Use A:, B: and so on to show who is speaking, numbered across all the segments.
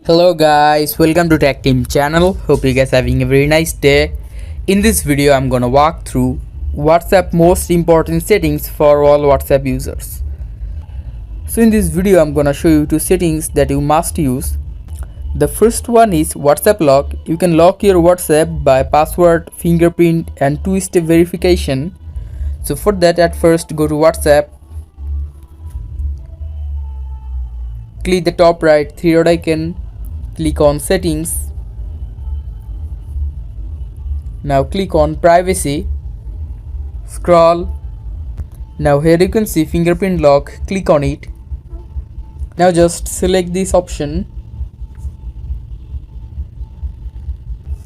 A: Hello guys, welcome to Tech Team channel. Hope you guys having a very nice day. In this video I'm gonna walk through WhatsApp most important settings for all WhatsApp users. So in this video I'm gonna show you two settings that you must use. The first one is WhatsApp lock. You can lock your WhatsApp by password, fingerprint and two-step verification. So for that, at first go to WhatsApp, click the top right three-dot icon, click on settings. Now click on privacy, scroll. Now here you can see fingerprint lock, click on it. Now just select this option.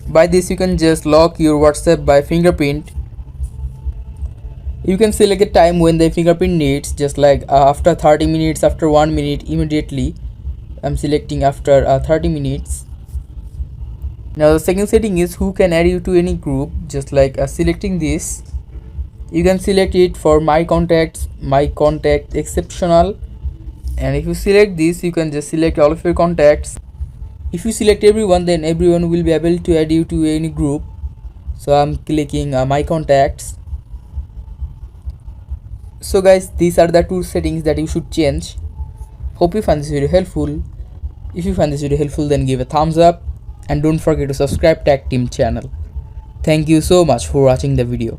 A: By this you can just lock your WhatsApp by fingerprint. You can select a time when the fingerprint needs, just like after 30 minutes, after 1 minute, immediately. I'm selecting after 30 minutes. Now the second setting is who can add you to any group, just like selecting this. You can select it for my contacts, my contact exceptional, and if you select this you can just select all of your contacts. If you select everyone, then everyone will be able to add you to any group. So I'm clicking my contacts. So guys, these are the two settings that you should change. Hope you find this video helpful. If you find this video helpful, then give a thumbs up and don't forget to subscribe Tech Team channel. Thank you so much for watching the video.